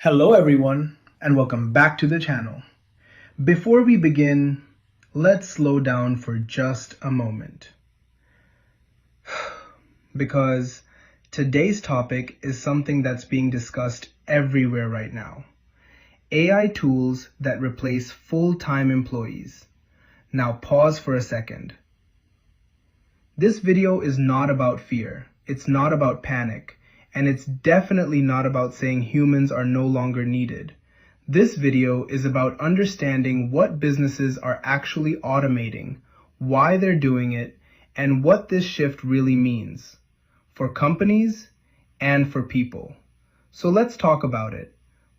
Hello everyone and welcome back to the channel. Before we begin, let's slow down for just a moment. Because today's topic is something that's being discussed everywhere right now. AI tools that replace full-time employees. Now pause for a second. This video is not about fear. It's not about panic. And it's definitely not about saying humans are no longer needed. This video is about understanding what businesses are actually automating, why they're doing it, and what this shift really means for companies and for people. So let's talk about it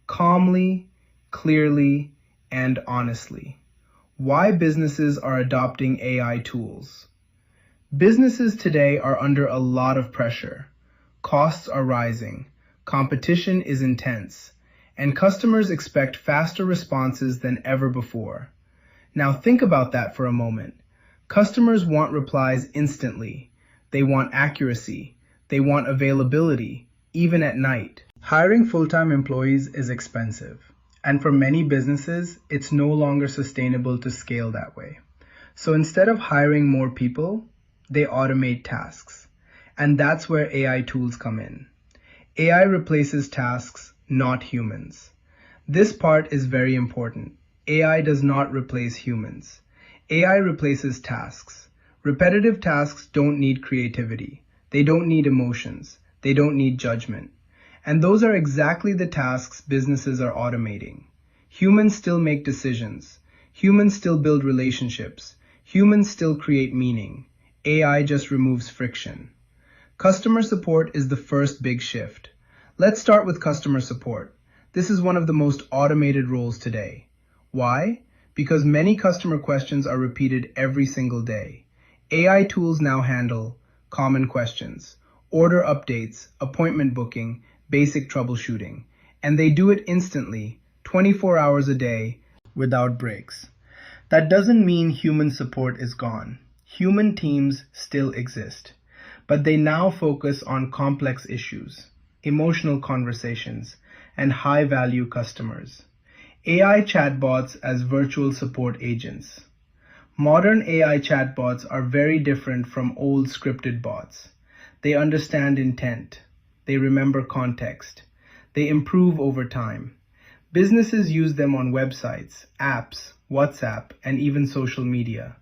calmly, clearly, and honestly. Why businesses are adopting AI tools. Businesses today are under a lot of pressure. Costs are rising, competition is intense, and customers expect faster responses than ever before. Now think about that for a moment. Customers want replies instantly. They want accuracy. They want availability, even at night. Hiring full-time employees is expensive, and for many businesses, it's no longer sustainable to scale that way. So instead of hiring more people, they automate tasks. And that's where AI tools come in. AI replaces tasks, not humans. This part is very important. AI does not replace humans. AI replaces tasks. Repetitive tasks don't need creativity. They don't need emotions. They don't need judgment. And those are exactly the tasks businesses are automating. Humans still make decisions. Humans still build relationships. Humans still create meaning. AI just removes friction. Customer support is the first big shift. Let's start with customer support. This is one of the most automated roles today. Why? Because many customer questions are repeated every single day. AI tools now handle common questions, order updates, appointment booking, basic troubleshooting, and they do it instantly, 24 hours a day, without breaks. That doesn't mean human support is gone. Human teams still exist. But they now focus on complex issues, emotional conversations, and high-value customers. AI chatbots as virtual support agents. Modern AI chatbots are very different from old scripted bots. They understand intent. They remember context. They improve over time. Businesses use them on websites, apps, WhatsApp, and even social media.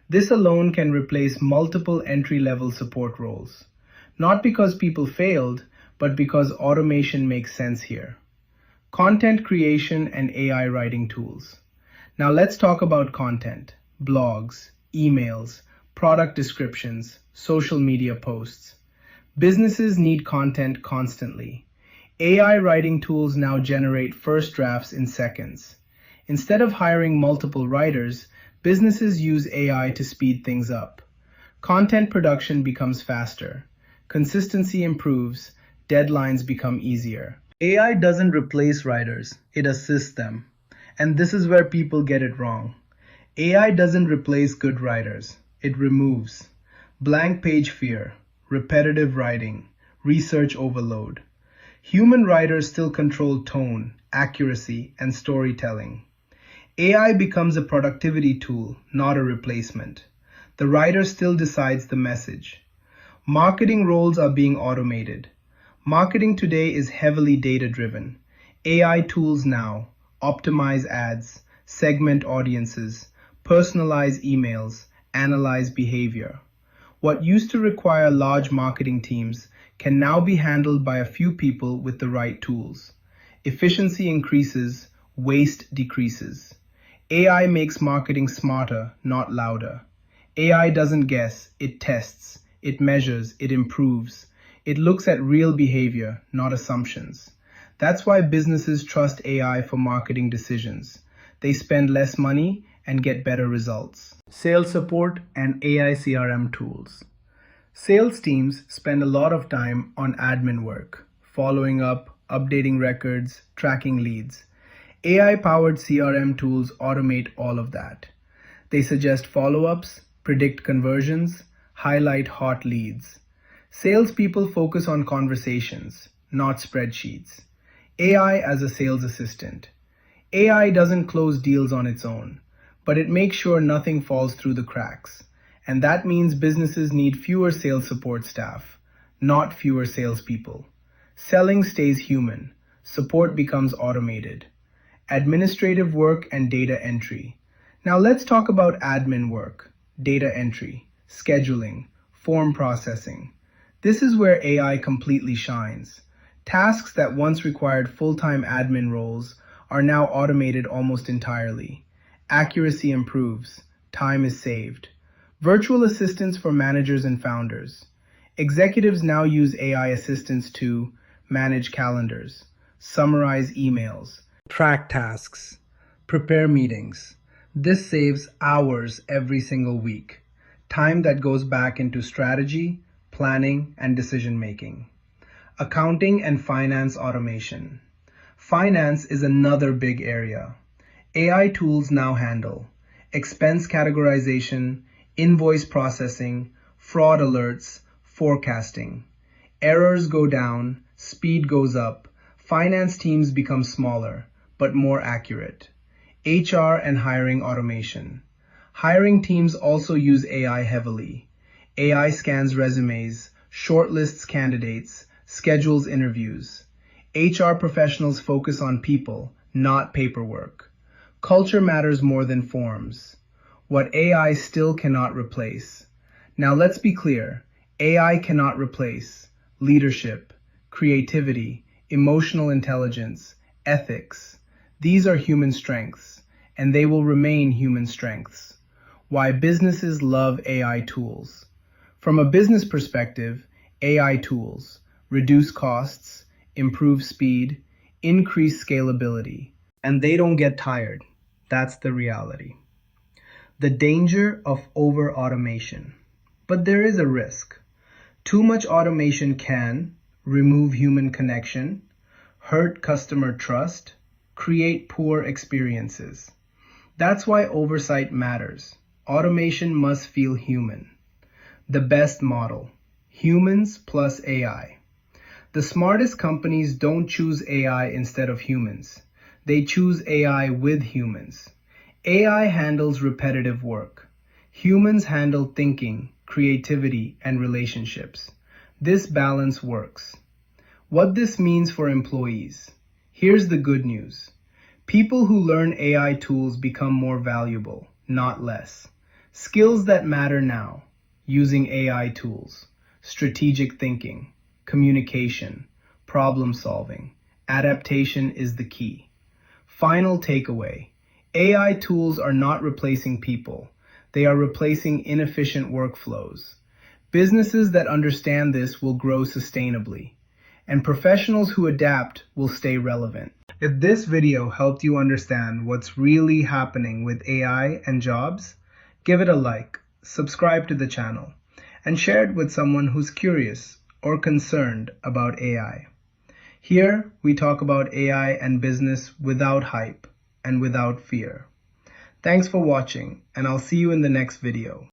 This alone can replace multiple entry-level support roles. Not because people failed, but because automation makes sense here. Content creation and AI writing tools. Now let's talk about content, blogs, emails, product descriptions, social media posts. Businesses need content constantly. AI writing tools now generate first drafts in seconds. Instead of hiring multiple writers, businesses use AI to speed things up. Content production becomes faster. Consistency improves. Deadlines become easier. AI doesn't replace writers, it assists them. And this is where people get it wrong. AI doesn't replace good writers, it removes. Blank page fear, repetitive writing, research overload. Human writers still control tone, accuracy, and storytelling. AI becomes a productivity tool, not a replacement. The writer still decides the message. Marketing roles are being automated. Marketing today is heavily data-driven. AI tools now optimize ads, segment audiences, personalize emails, analyze behavior. What used to require large marketing teams can now be handled by a few people with the right tools. Efficiency increases, waste decreases. AI makes marketing smarter, not louder. AI doesn't guess, it tests, it measures, it improves. It looks at real behavior, not assumptions. That's why businesses trust AI for marketing decisions. They spend less money and get better results. Sales support and AI CRM tools. Sales teams spend a lot of time on admin work, following up, updating records, tracking leads. AI-powered CRM tools automate all of that. They suggest follow-ups, predict conversions, highlight hot leads. Salespeople focus on conversations, not spreadsheets. AI as a sales assistant. AI doesn't close deals on its own, but it makes sure nothing falls through the cracks. And that means businesses need fewer sales support staff, not fewer salespeople. Selling stays human, support becomes automated. Administrative work and data entry. Now let's talk about admin work, data entry, scheduling, form processing. This is where AI completely shines. Tasks that once required full-time admin roles are now automated almost entirely. Accuracy improves, time is saved. Virtual assistants for managers and founders. Executives now use AI assistants to manage calendars, summarize emails, track tasks, prepare meetings. This saves hours every single week, time that goes back into strategy, planning, and decision making. Accounting and finance automation. Finance is another big area. AI tools now handle expense categorization, invoice processing, fraud alerts, forecasting. Errors go down, speed goes up, finance teams become smaller, but more accurate. HR and hiring automation. Hiring teams also use AI heavily. AI scans resumes, shortlists candidates, schedules interviews. HR professionals focus on people, not paperwork. Culture matters more than forms. What AI still cannot replace. Now let's be clear, AI cannot replace leadership, creativity, emotional intelligence, ethics. These are human strengths, and they will remain human strengths. Why businesses love AI tools. From a business perspective, AI tools reduce costs, improve speed, increase scalability, and they don't get tired. That's the reality. The danger of over-automation. But there is a risk. Too much automation can remove human connection, hurt customer trust, create poor experiences. That's why oversight matters. Automation must feel human. The best model, humans plus AI. The smartest companies don't choose AI instead of humans. They choose AI with humans. AI handles repetitive work. Humans handle thinking, creativity, and relationships. This balance works. What this means for employees. Here's the good news. People who learn AI tools become more valuable, not less. Skills that matter now. Using AI tools. Strategic thinking, communication, problem solving. Adaptation is the key. Final takeaway. AI tools are not replacing people. They are replacing inefficient workflows. Businesses that understand this will grow sustainably, and professionals who adapt will stay relevant. If this video helped you understand what's really happening with AI and jobs, give it a like, subscribe to the channel, and share it with someone who's curious or concerned about AI. Here, we talk about AI and business without hype and without fear. Thanks for watching, and I'll see you in the next video.